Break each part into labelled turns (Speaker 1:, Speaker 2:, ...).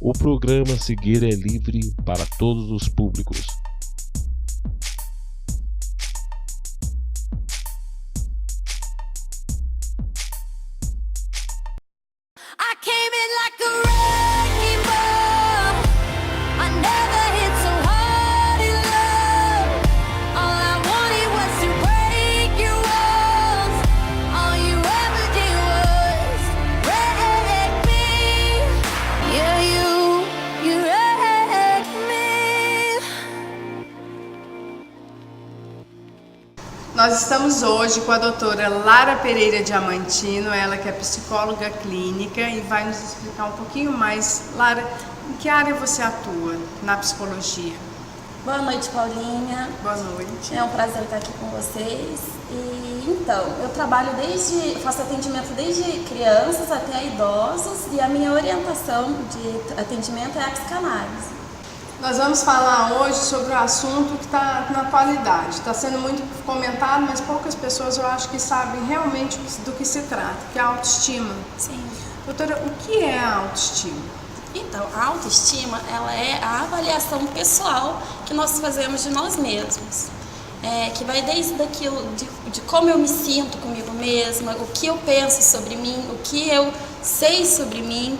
Speaker 1: O programa a seguir é livre para todos os públicos.
Speaker 2: Nós estamos hoje com a doutora Lara Pereira Diamantino, ela que é psicóloga clínica e vai nos explicar um pouquinho mais. Lara, em que área você atua na psicologia?
Speaker 3: Boa noite, Paulinha.
Speaker 2: Boa noite.
Speaker 3: É um prazer estar aqui com vocês. Eu faço atendimento desde crianças até idosos e a minha orientação de atendimento é a psicanálise.
Speaker 2: Nós vamos falar hoje sobre o assunto que está na atualidade. Está sendo muito comentado, mas poucas pessoas eu acho que sabem realmente do que se trata, que é a autoestima.
Speaker 3: Sim.
Speaker 2: Doutora, o que é a autoestima?
Speaker 3: Então, a autoestima, ela é a avaliação pessoal que nós fazemos de nós mesmos. Que vai desde aquilo de como eu me sinto comigo mesma, o que eu penso sobre mim, o que eu sei sobre mim,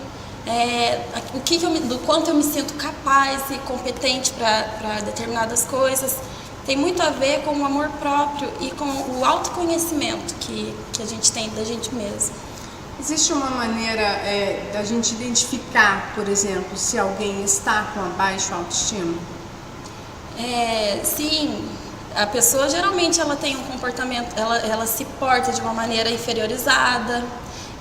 Speaker 3: do quanto eu me sinto capaz e competente para determinadas coisas. Tem muito a ver com o amor próprio e com o autoconhecimento que a gente tem da gente mesmo.
Speaker 2: Existe uma maneira da gente identificar, por exemplo, se alguém está com a baixa autoestima?
Speaker 3: Sim, a pessoa geralmente ela tem um comportamento, ela se porta de uma maneira inferiorizada.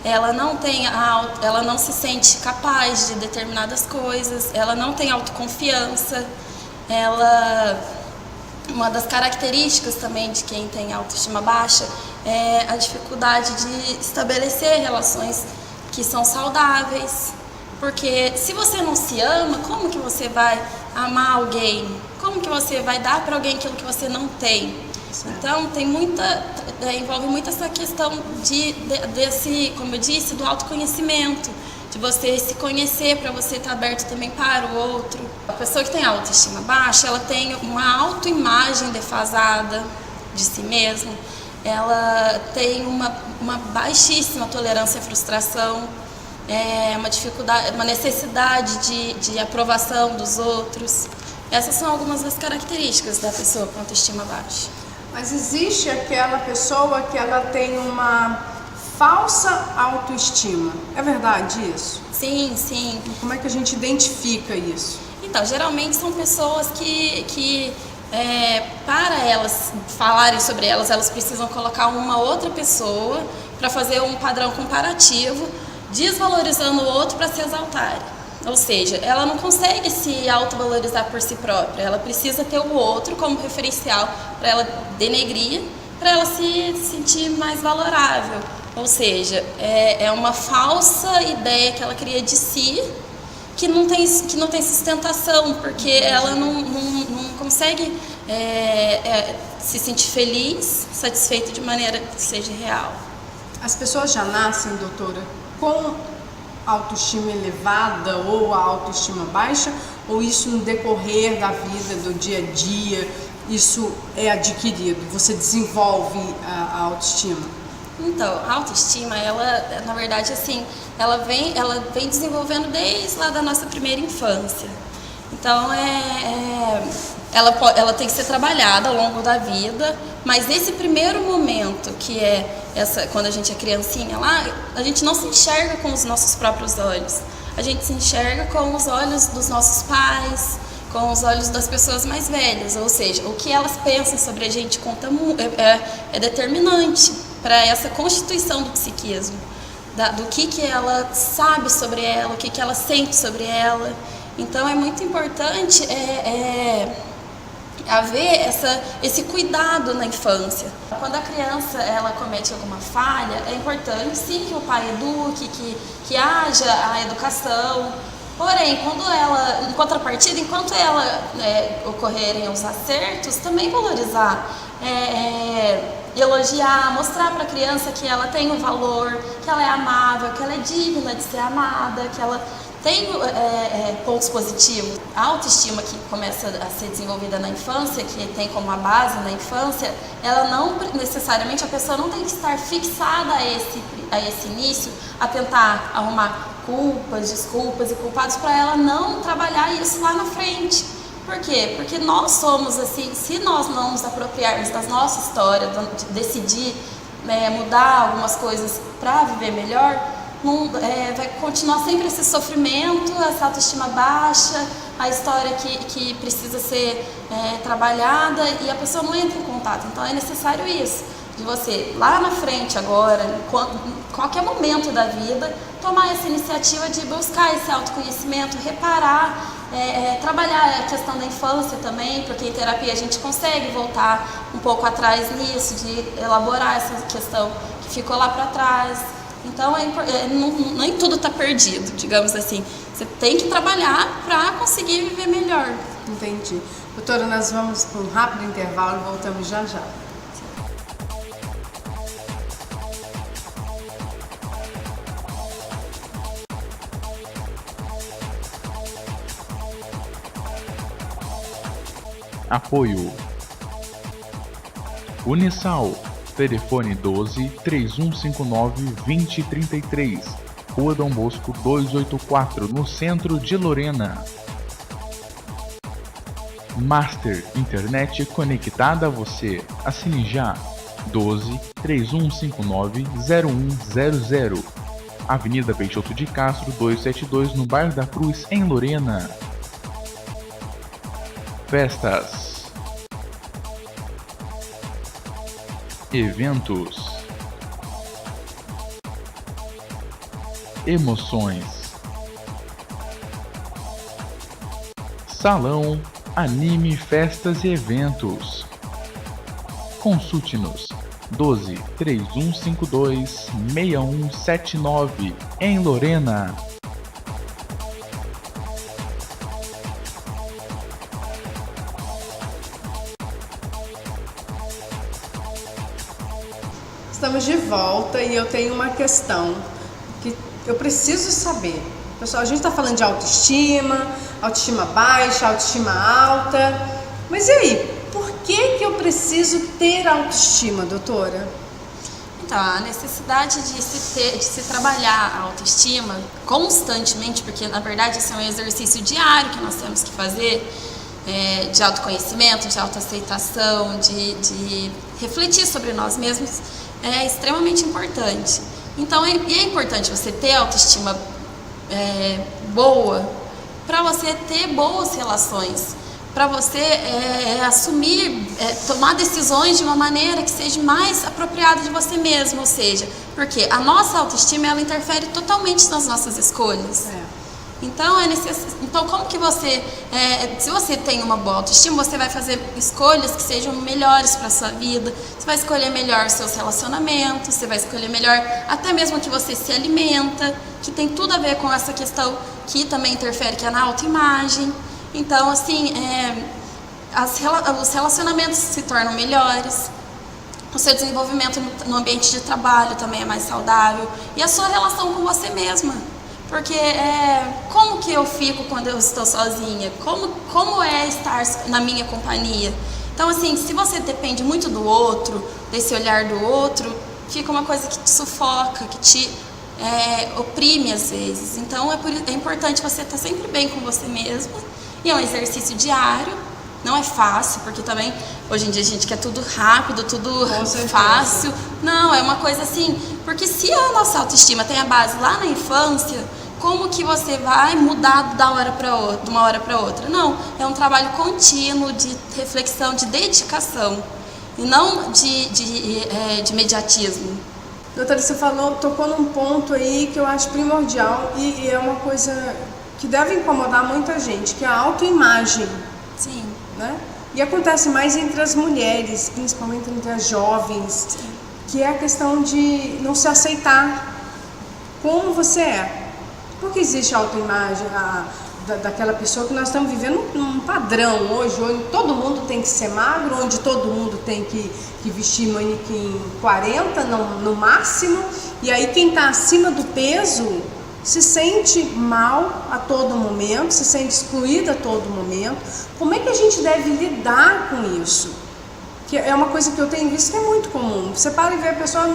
Speaker 3: Ela não se sente capaz de determinadas coisas, ela não tem autoconfiança. Uma das características também de quem tem autoestima baixa é a dificuldade de estabelecer relações que são saudáveis. Porque se você não se ama, como que você vai amar alguém? Como que você vai dar para alguém aquilo que você não tem? Então, envolve muito essa questão desse, como eu disse, do autoconhecimento, de você se conhecer para você estar aberto também para o outro. A pessoa que tem autoestima baixa, ela tem uma autoimagem defasada de si mesma, ela tem uma baixíssima tolerância à frustração, uma necessidade de aprovação dos outros. Essas são algumas das características da pessoa com autoestima baixa.
Speaker 2: Mas existe aquela pessoa que ela tem uma falsa autoestima. É verdade isso?
Speaker 3: Sim, sim.
Speaker 2: Como é que a gente identifica isso?
Speaker 3: Então, geralmente são pessoas que para elas falarem sobre elas precisam colocar uma outra pessoa para fazer um padrão comparativo, desvalorizando o outro para se exaltarem. Ou seja, ela não consegue se autovalorizar por si própria, ela precisa ter o outro como referencial para ela denegrir, para ela se sentir mais valorável. Ou seja, é uma falsa ideia que ela cria de si, que não tem sustentação, porque ela não consegue se sentir feliz, satisfeita de maneira que seja real.
Speaker 2: As pessoas já nascem, doutora, com autoestima elevada ou a autoestima baixa, ou isso no decorrer da vida, do dia a dia, isso é adquirido, você desenvolve a autoestima?
Speaker 3: Então, a autoestima, ela, na verdade, assim, ela vem desenvolvendo desde lá da nossa primeira infância. Então, ela tem que ser trabalhada ao longo da vida, mas esse primeiro momento, que é quando a gente é criancinha lá, a gente não se enxerga com os nossos próprios olhos. A gente se enxerga com os olhos dos nossos pais, com os olhos das pessoas mais velhas. Ou seja, o que elas pensam sobre a gente é determinante para essa constituição do psiquismo, do que ela sabe sobre ela, o que ela sente sobre ela. Então é muito importante haver esse cuidado na infância. Quando a criança ela comete alguma falha, é importante sim que o pai eduque, que haja a educação. Porém, em contrapartida, enquanto ocorrerem os acertos, também valorizar. elogiar, mostrar para a criança que ela tem um valor, que ela é amável, que ela é digna de ser amada, que ela tem pontos positivos. A autoestima que começa a ser desenvolvida na infância, que tem como a base na infância, ela não necessariamente, a pessoa não tem que estar fixada a esse início, a tentar arrumar culpas, desculpas e culpados para ela não trabalhar isso lá na frente. Por quê? Porque nós somos assim, se nós não nos apropriarmos da nossa história, de decidir mudar algumas coisas para viver melhor, vai continuar sempre esse sofrimento, essa autoestima baixa, a história que precisa ser trabalhada e a pessoa não entra em contato. Então é necessário isso, de você lá na frente agora, em qualquer momento da vida, tomar essa iniciativa de buscar esse autoconhecimento, reparar, trabalhar a questão da infância também, porque em terapia a gente consegue voltar um pouco atrás nisso, de elaborar essa questão que ficou lá para trás. Então, nem tudo está perdido, digamos assim. Você tem que trabalhar para conseguir viver melhor.
Speaker 2: Entendi. Doutora, nós vamos para um rápido intervalo e voltamos já já.
Speaker 1: Apoio Unisal, telefone 12 3159 2033, Rua Dom Bosco 284, no centro de Lorena. Master, internet conectada a você. Assine já. 12 3159 0100, Avenida Peixoto de Castro 272, no bairro da Cruz, em Lorena. Festas, eventos, emoções, salão, anime, festas e eventos. Consulte-nos 12 3152 6179, em Lorena.
Speaker 2: Estamos de volta e eu tenho uma questão que eu preciso saber. Pessoal, a gente está falando de autoestima, autoestima baixa, autoestima alta. Mas e aí, por que eu preciso ter autoestima, doutora?
Speaker 3: Então, a necessidade de se trabalhar a autoestima constantemente, porque na verdade esse é um exercício diário que nós temos que fazer, de autoconhecimento, de autoaceitação, de refletir sobre nós mesmos, é extremamente importante. Então, é importante você ter autoestima boa para você ter boas relações, para você assumir, tomar decisões de uma maneira que seja mais apropriada de você mesmo, ou seja, porque a nossa autoestima ela interfere totalmente nas nossas escolhas. Então, então como que você, se você tem uma boa autoestima, você vai fazer escolhas que sejam melhores para a sua vida, você vai escolher melhor seus relacionamentos, você vai escolher melhor até mesmo que você se alimenta, que tem tudo a ver com essa questão que também interfere, que é na autoimagem. Então, assim, os relacionamentos se tornam melhores, o seu desenvolvimento no ambiente de trabalho também é mais saudável, e a sua relação com você mesma. Porque como que eu fico quando eu estou sozinha? Como é estar na minha companhia? Então, assim, se você depende muito do outro, desse olhar do outro, fica uma coisa que te sufoca, que te oprime às vezes. Então, é importante você estar sempre bem com você mesmo. E é um exercício diário, não é fácil, porque também hoje em dia a gente quer tudo rápido, tudo fácil. Não, é uma coisa assim, porque se a nossa autoestima tem a base lá na infância, como que você vai mudar de uma hora para outra? Não, é um trabalho contínuo de reflexão, de dedicação, e não de imediatismo.
Speaker 2: Doutora, você tocou num ponto aí que eu acho primordial e é uma coisa que deve incomodar muita gente, que é a autoimagem.
Speaker 3: Sim.
Speaker 2: Né? E acontece mais entre as mulheres, principalmente entre as jovens. Sim. Que é a questão de não se aceitar como você é. Porque existe a autoimagem, daquela pessoa que nós estamos vivendo num padrão hoje, onde todo mundo tem que ser magro, onde todo mundo tem que vestir manequim 40 no máximo, e aí quem está acima do peso se sente mal a todo momento, se sente excluída a todo momento. Como é que a gente deve lidar com isso? Que é uma coisa que eu tenho visto que é muito comum. Você para e vê a pessoa,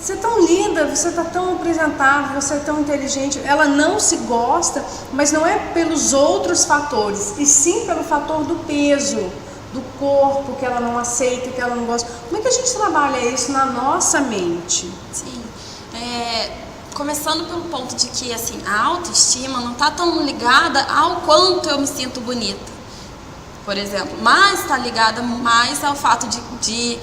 Speaker 2: você é tão linda, você está tão apresentável, você é tão inteligente, ela não se gosta, mas não é pelos outros fatores, e sim pelo fator do peso, do corpo, que ela não aceita, que ela não gosta. Como é que a gente trabalha isso na nossa mente?
Speaker 3: Sim, começando pelo ponto de que assim, a autoestima não está tão ligada ao quanto eu me sinto bonita, por exemplo, mas está ligada mais ao fato de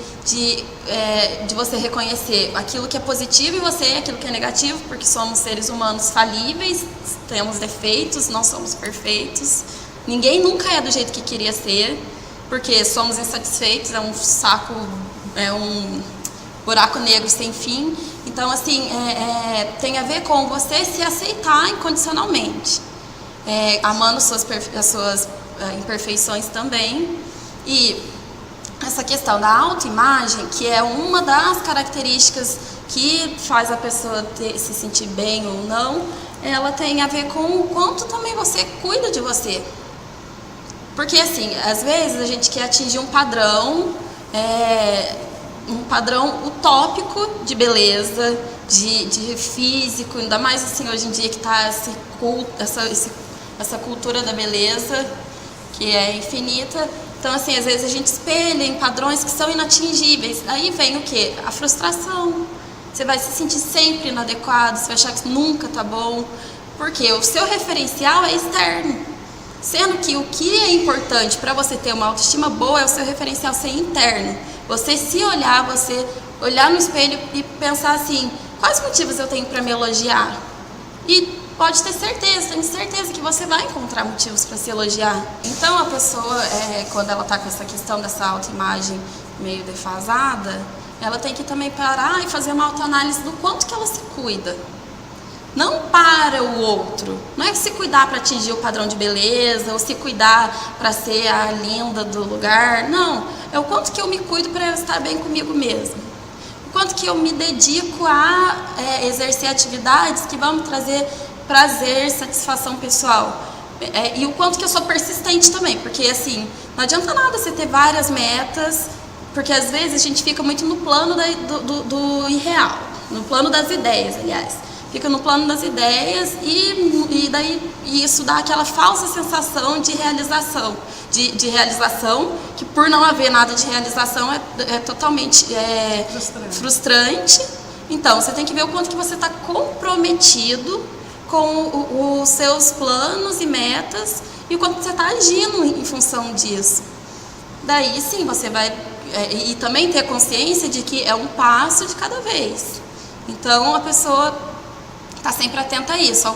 Speaker 3: você reconhecer aquilo que é positivo em você e aquilo que é negativo, porque somos seres humanos falíveis, temos defeitos, não somos perfeitos, ninguém nunca é do jeito que queria ser, porque somos insatisfeitos, é um saco, é um buraco negro sem fim. Então, assim, tem a ver com você se aceitar incondicionalmente, amando as suas imperfeições também. E essa questão da autoimagem, que é uma das características que faz a pessoa se sentir bem ou não, ela tem a ver com o quanto também você cuida de você. Porque, assim, às vezes a gente quer atingir um padrão utópico de beleza, de físico, ainda mais assim hoje em dia que está essa cultura da beleza, que é infinita. Então, assim, às vezes a gente espelha em padrões que são inatingíveis. Aí vem o quê? A frustração. Você vai se sentir sempre inadequado, você vai achar que nunca tá bom, porque o seu referencial é externo. Sendo que o que é importante para você ter uma autoestima boa é o seu referencial ser interno. Você se olhar, você olhar no espelho e pensar assim, quais motivos eu tenho para me elogiar? E pode ter certeza, tenho certeza que você vai encontrar motivos para se elogiar. Então a pessoa, quando ela está com essa questão dessa autoimagem meio defasada, ela tem que também parar e fazer uma autoanálise do quanto que ela se cuida. Não para o outro, não é se cuidar para atingir o padrão de beleza, ou se cuidar para ser a linda do lugar, não. É o quanto que eu me cuido para eu estar bem comigo mesma. O quanto que eu me dedico a exercer atividades que vão me trazer prazer, satisfação pessoal. E o quanto que eu sou persistente também, porque assim, não adianta nada você ter várias metas, porque às vezes a gente fica muito no plano do irreal, no plano das ideias, aliás. Fica no plano das ideias e daí isso dá aquela falsa sensação de realização. De realização, que por não haver nada de realização é totalmente frustrante. Então, você tem que ver o quanto que você está comprometido com os seus planos e metas e o quanto você está agindo em função disso. Daí sim, você vai... e também ter consciência de que é um passo de cada vez. Então, a pessoa está sempre atenta a isso,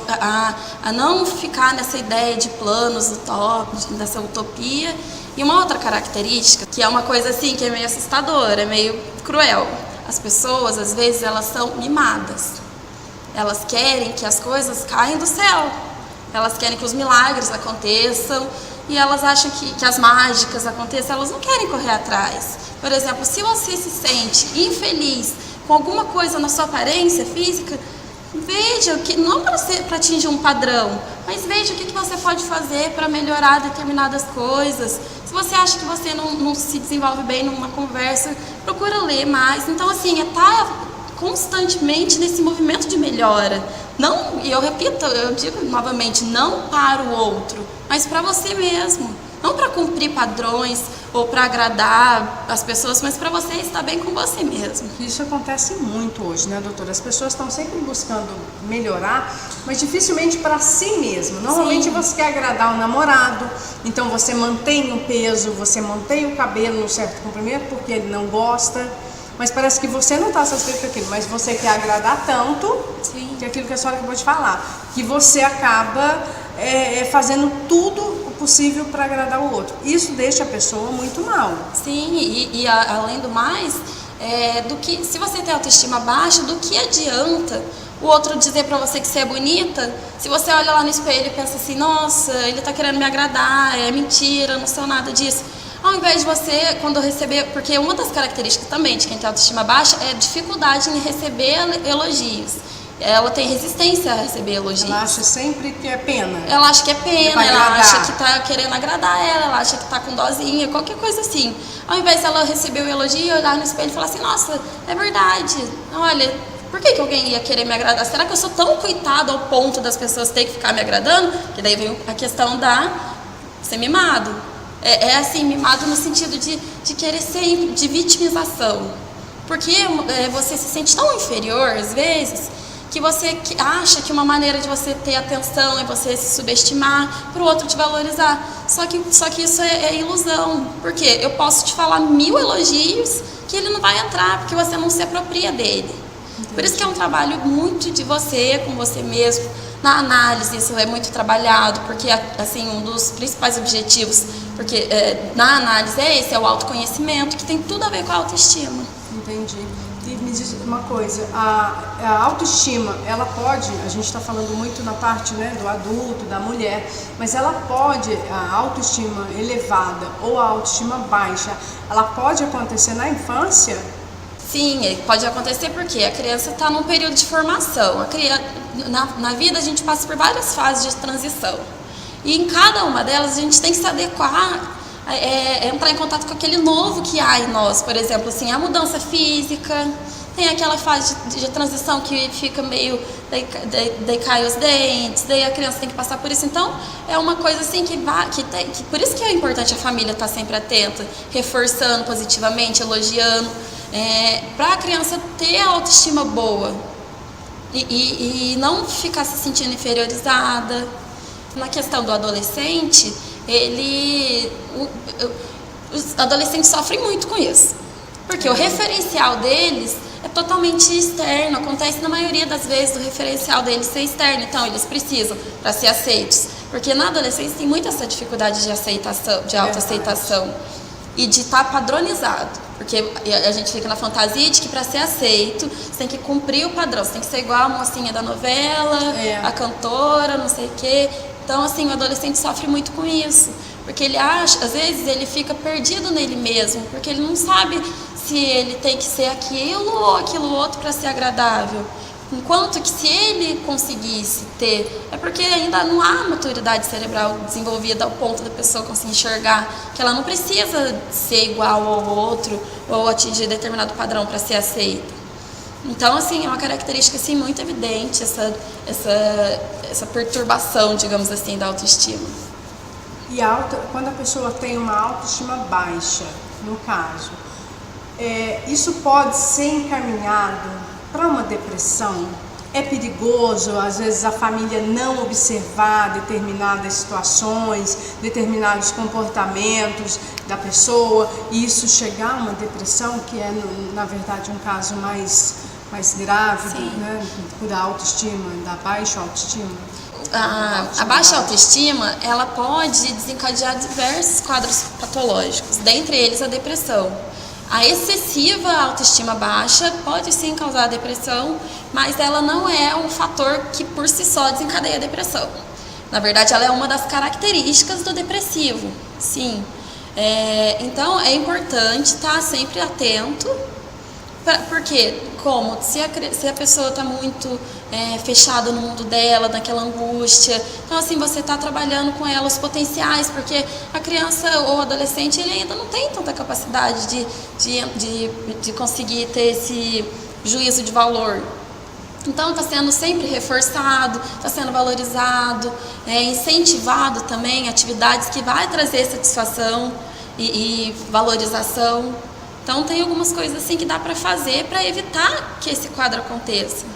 Speaker 3: a não ficar nessa ideia de planos utópicos, dessa utopia. E uma outra característica, que é uma coisa assim, que é meio assustadora, é meio cruel. As pessoas, às vezes, elas são mimadas. Elas querem que as coisas caem do céu. Elas querem que os milagres aconteçam e elas acham que as mágicas aconteçam, elas não querem correr atrás. Por exemplo, se você se sente infeliz com alguma coisa na sua aparência física, veja que não para atingir um padrão, mas veja o que você pode fazer para melhorar determinadas coisas. Se você acha que você não se desenvolve bem numa conversa, procura ler mais. Então, assim, estar constantemente nesse movimento de melhora. Não, e eu repito, eu digo novamente, não para o outro, mas para você mesmo. Não para cumprir padrões ou para agradar as pessoas, mas para você estar bem com você mesmo.
Speaker 2: Isso acontece muito hoje, né, doutora? As pessoas estão sempre buscando melhorar, mas dificilmente para si mesmo. Normalmente você quer agradar o namorado, então você mantém o peso, você mantém o cabelo no certo comprimento porque ele não gosta, mas parece que você não está satisfeito com aquilo, mas você quer agradar tanto, que é aquilo que a senhora acabou de falar, que você acaba fazendo tudo possível para agradar o outro. Isso deixa a pessoa muito mal.
Speaker 3: Sim, e além do mais, se você tem autoestima baixa, do que adianta o outro dizer pra você que você é bonita, se você olha lá no espelho e pensa assim, nossa, ele tá querendo me agradar, é mentira, não sou nada disso. Ao invés de você, quando receber, porque uma das características também de quem tem autoestima baixa é a dificuldade em receber elogios. Ela tem resistência a receber elogios.
Speaker 2: Ela acha sempre que é pena.
Speaker 3: Ela acha que é pena,
Speaker 2: É
Speaker 3: ela acha que tá querendo agradar ela acha que tá com dozinha, qualquer coisa assim. Ao invés de ela receber o elogio, olhar no espelho e falar assim, nossa, é verdade, olha, por que alguém ia querer me agradar? Será que eu sou tão coitada ao ponto das pessoas terem que ficar me agradando? Que daí vem a questão da ser mimado. É assim, mimado no sentido de querer ser, de vitimização. Porque você se sente tão inferior, às vezes, que você acha que uma maneira de você ter atenção é você se subestimar para o outro te valorizar. Só que isso é ilusão. Porque eu posso te falar 1000 elogios que ele não vai entrar, porque você não se apropria dele. Por isso que é um trabalho muito de você, com você mesmo. Na análise isso é muito trabalhado, porque assim, um dos principais objetivos, porque na análise é o autoconhecimento, que tem tudo a ver com a autoestima.
Speaker 2: Entendi. E me diz uma coisa, a autoestima, ela pode, a gente está falando muito na parte, né, do adulto, da mulher, mas ela pode, a autoestima elevada ou a autoestima baixa, ela pode acontecer na infância?
Speaker 3: Sim, pode acontecer porque a criança está num período de formação. Na vida a gente passa por várias fases de transição. E em cada uma delas a gente tem que se adequar, entrar em contato com aquele novo que há em nós. Por exemplo, assim, a mudança física, tem aquela fase de transição que fica meio, daí cai os dentes, daí a criança tem que passar por isso. Então, é uma coisa assim que por isso que é importante a família estar sempre atenta, reforçando positivamente, elogiando, para a criança ter a autoestima boa e não ficar se sentindo inferiorizada. Na questão do adolescente, os adolescentes sofrem muito com isso, porque o referencial deles é totalmente externo, acontece na maioria das vezes do referencial deles ser externo, então eles precisam para ser aceitos, porque na adolescência tem muita essa dificuldade de aceitação, de autoaceitação e de estar padronizado, porque a gente fica na fantasia de que para ser aceito você tem que cumprir o padrão, você tem que ser igual a mocinha da novela, a cantora, não sei o quê. Então, assim, o adolescente sofre muito com isso, porque ele acha, às vezes ele fica perdido nele mesmo, porque ele não sabe se ele tem que ser aquilo ou aquilo outro para ser agradável. Enquanto que se ele conseguisse ter, é porque ainda não há maturidade cerebral desenvolvida ao ponto da pessoa conseguir enxergar que ela não precisa ser igual ao outro ou atingir determinado padrão para ser aceita. Então, assim, é uma característica assim, muito evidente essa perturbação, digamos assim, da autoestima.
Speaker 2: E quando a pessoa tem uma autoestima baixa, no caso, isso pode ser encaminhado para uma depressão? É perigoso, às vezes, a família não observar determinadas situações, determinados comportamentos da pessoa, e isso chegar a uma depressão, que é, na verdade, um caso mais grave, né, da autoestima, da baixa autoestima?
Speaker 3: A baixa autoestima, ela pode desencadear diversos quadros patológicos, dentre eles a depressão. A excessiva autoestima baixa pode sim causar depressão, mas ela não é um fator que por si só desencadeia a depressão. Na verdade, ela é uma das características do depressivo, sim. Então, é importante estar sempre atento, porque se a pessoa está muito fechada no mundo dela, naquela angústia, então assim, você está trabalhando com ela os potenciais, porque a criança ou adolescente, ele ainda não tem tanta capacidade de conseguir ter esse juízo de valor. Então está sendo sempre reforçado, está sendo valorizado, incentivado também atividades que vai trazer satisfação e valorização. Então tem algumas coisas assim que dá para fazer para evitar que esse quadro aconteça.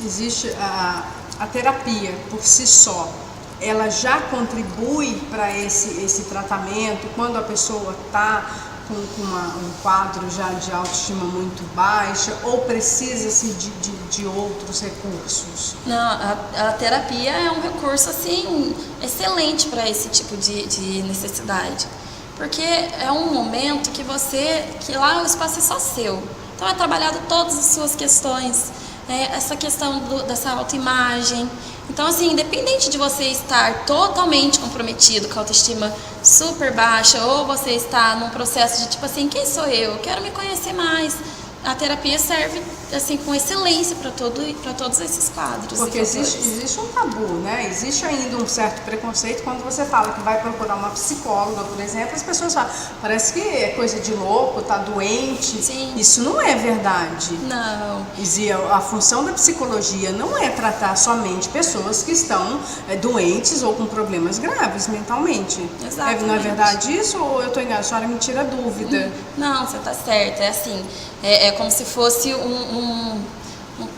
Speaker 3: Existe
Speaker 2: a terapia por si só, ela já contribui para esse tratamento quando a pessoa está com um quadro já de autoestima muito baixa, ou precisa-se de outros recursos?
Speaker 3: Não, a terapia é um recurso assim excelente para esse tipo de necessidade. Porque é um momento que lá o espaço é só seu. Então é trabalhado todas as suas questões. essa questão dessa autoimagem. Então, assim, independente de você estar totalmente comprometido com a autoestima super baixa, ou você estar num processo de tipo assim, quem sou eu? Eu quero me conhecer mais. A terapia serve assim com excelência para todos esses quadros.
Speaker 2: Porque existe um tabu, né? Existe ainda um certo preconceito quando você fala que vai procurar uma psicóloga, por exemplo, as pessoas falam, parece que é coisa de louco, tá doente.
Speaker 3: Sim.
Speaker 2: Isso não é verdade.
Speaker 3: Não.
Speaker 2: A função da psicologia não é tratar somente pessoas que estão doentes ou com problemas graves mentalmente.
Speaker 3: Exatamente.
Speaker 2: Não é verdade isso ou eu estou enganada? A senhora me tira dúvida.
Speaker 3: Não, você está certa. É assim, é como se fosse um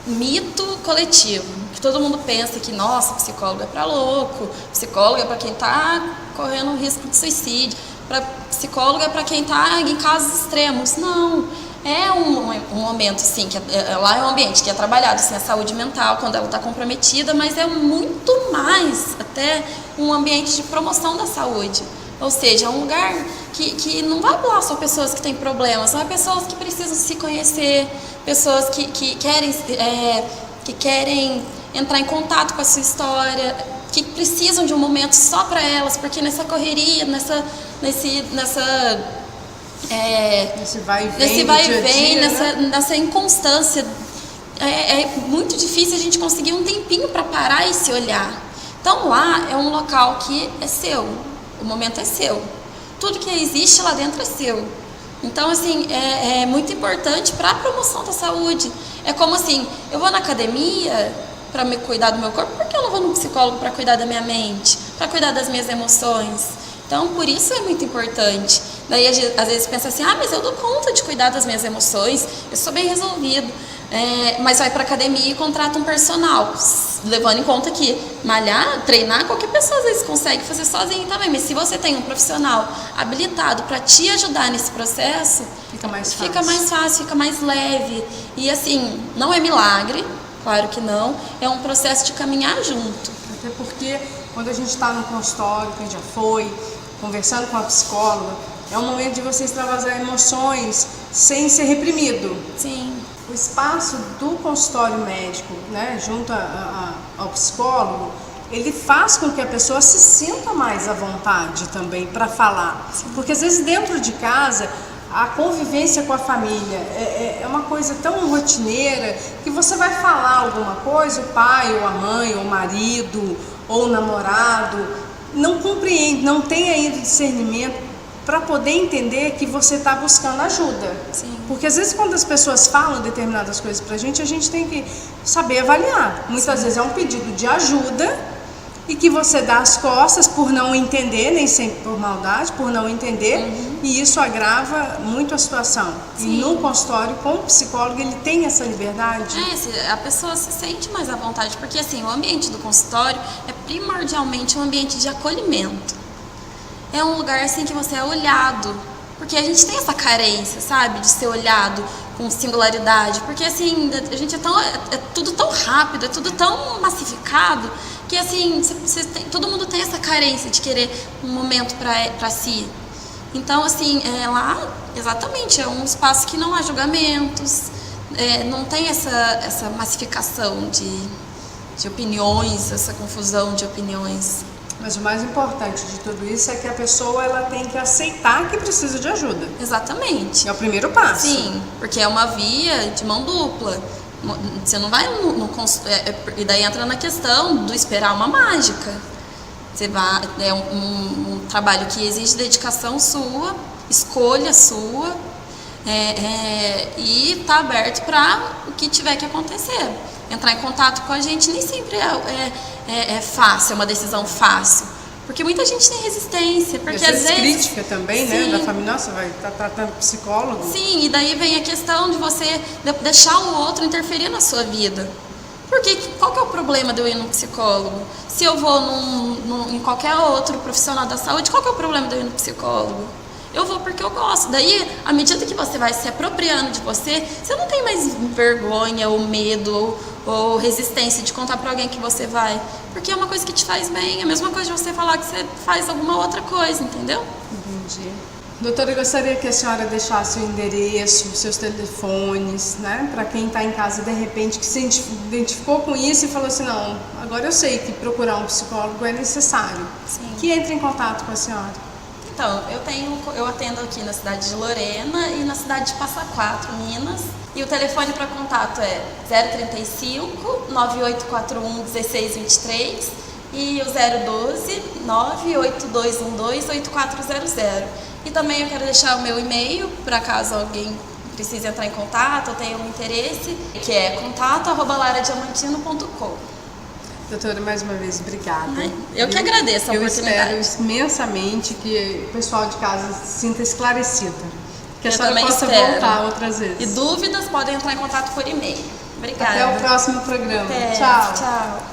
Speaker 3: mito coletivo, que todo mundo pensa que, nossa, psicólogo é para louco, psicólogo é para quem está correndo risco de suicídio, psicólogo é para quem está em casos extremos. Não, é um momento, sim, que lá é um ambiente que é trabalhado, assim, a saúde mental, quando ela está comprometida, mas é muito mais, até um ambiente de promoção da saúde. Ou seja, é um lugar que não vai falar só pessoas que têm problemas, são pessoas que precisam se conhecer, pessoas que querem entrar em contato com a sua história, que precisam de um momento só para elas, porque nessa correria, nesse vai e vem, nessa inconstância, é muito difícil a gente conseguir um tempinho para parar e se olhar. Então lá é um local que é seu. O momento é seu. Tudo que existe lá dentro é seu. Então, assim, é muito importante para a promoção da saúde. É como assim, eu vou na academia para me cuidar do meu corpo, por que eu não vou no psicólogo para cuidar da minha mente, para cuidar das minhas emoções? Então, por isso é muito importante. Daí, às vezes, pensa assim, mas eu dou conta de cuidar das minhas emoções, eu sou bem resolvido. Mas vai para academia e contrata um personal, levando em conta que malhar, treinar, qualquer pessoa às vezes consegue fazer sozinho também, mas se você tem um profissional habilitado para te ajudar nesse processo, fica mais fácil, fica mais leve. E assim, não é milagre, claro que não, é um processo de caminhar junto.
Speaker 2: Até porque quando a gente está no consultório, que a gente já foi, conversando com a psicóloga, é um momento de você extravasar emoções sem ser reprimido.
Speaker 3: Sim.
Speaker 2: O espaço do consultório médico, né, junto ao psicólogo, ele faz com que a pessoa se sinta mais à vontade também para falar. Porque às vezes dentro de casa, a convivência com a família é uma coisa tão rotineira que você vai falar alguma coisa, o pai ou a mãe ou o marido ou o namorado não compreende, não tem ainda discernimento para poder entender que você está buscando ajuda.
Speaker 3: Sim.
Speaker 2: Porque às vezes quando as pessoas falam determinadas coisas para a gente tem que saber avaliar. Muitas vezes é um pedido de ajuda e que você dá as costas por não entender, nem sempre por maldade, por não entender, e isso agrava muito a situação. Sim. E no consultório, com o psicólogo, ele tem essa liberdade.
Speaker 3: A pessoa se sente mais à vontade, porque assim, o ambiente do consultório é primordialmente um ambiente de acolhimento. É um lugar assim que você é olhado, porque a gente tem essa carência, sabe, de ser olhado com singularidade, porque assim, a gente é tudo tão rápido, é tudo tão massificado, que assim, todo mundo tem essa carência de querer um momento para si. Então assim, lá, exatamente, é um espaço que não há julgamentos, não tem essa massificação de opiniões, essa confusão de opiniões.
Speaker 2: Mas o mais importante de tudo isso é que a pessoa ela tem que aceitar que precisa de ajuda.
Speaker 3: Exatamente.
Speaker 2: É o primeiro passo.
Speaker 3: Sim, porque é uma via de mão dupla. Você não vai e daí entra na questão do esperar uma mágica. É um trabalho que exige dedicação sua, escolha sua, e está aberto para o que tiver que acontecer. Entrar em contato com a gente nem sempre é fácil, é uma decisão fácil. Porque muita gente tem resistência. Porque às vezes
Speaker 2: crítica também,
Speaker 3: sim,
Speaker 2: né? Da família, nossa, vai estar tratando psicólogo.
Speaker 3: Sim, e daí vem a questão de você deixar o outro interferir na sua vida. Porque qual que é o problema de eu ir num psicólogo? Se eu vou em qualquer outro profissional da saúde, qual que é o problema de eu ir no psicólogo? Eu vou porque eu gosto. Daí, à medida que você vai se apropriando de você não tem mais vergonha ou medo ou resistência de contar pra alguém que você vai. Porque é uma coisa que te faz bem. É a mesma coisa de você falar que você faz alguma outra coisa, entendeu?
Speaker 2: Entendi. Doutora, eu gostaria que a senhora deixasse o endereço, seus telefones, né? Para quem está em casa, de repente, que se identificou com isso e falou assim, não, agora eu sei que procurar um psicólogo é necessário.
Speaker 3: Sim.
Speaker 2: Que entre em contato com a senhora.
Speaker 3: Então, eu atendo aqui na cidade de Lorena e na cidade de Passa Quatro, Minas. E o telefone para contato é 035 9841 1623 e o 012 98212 8400. E também eu quero deixar o meu e-mail para caso alguém precise entrar em contato ou tenha um interesse, que é contato@laradiamantino.com.
Speaker 2: Doutora, mais uma vez, obrigada.
Speaker 3: Eu que agradeço a oportunidade.
Speaker 2: Eu espero imensamente que o pessoal de casa se sinta esclarecido. Que a senhora possa voltar outras vezes.
Speaker 3: E dúvidas podem entrar em contato por e-mail. Obrigada.
Speaker 2: Até o próximo programa.
Speaker 3: Até.
Speaker 2: Tchau.
Speaker 3: Tchau.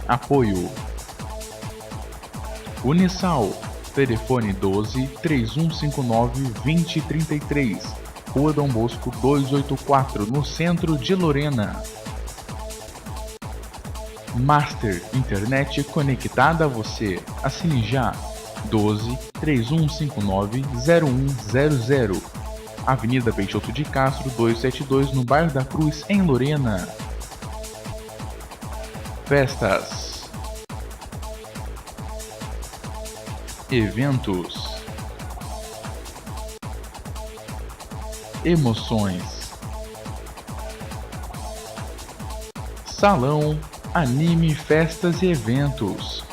Speaker 1: Apoio Unisal, telefone 12 3159 2033, Rua Dom Bosco 284, no centro de Lorena. Master, internet conectada a você. Assine já 12 3159 0100, Avenida Peixoto de Castro 272, no bairro da Cruz, em Lorena. Festas, eventos, emoções, salão, anime, festas e eventos.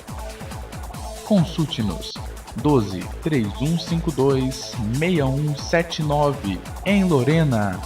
Speaker 1: Consulte-nos 12 3152 6179 em Lorena.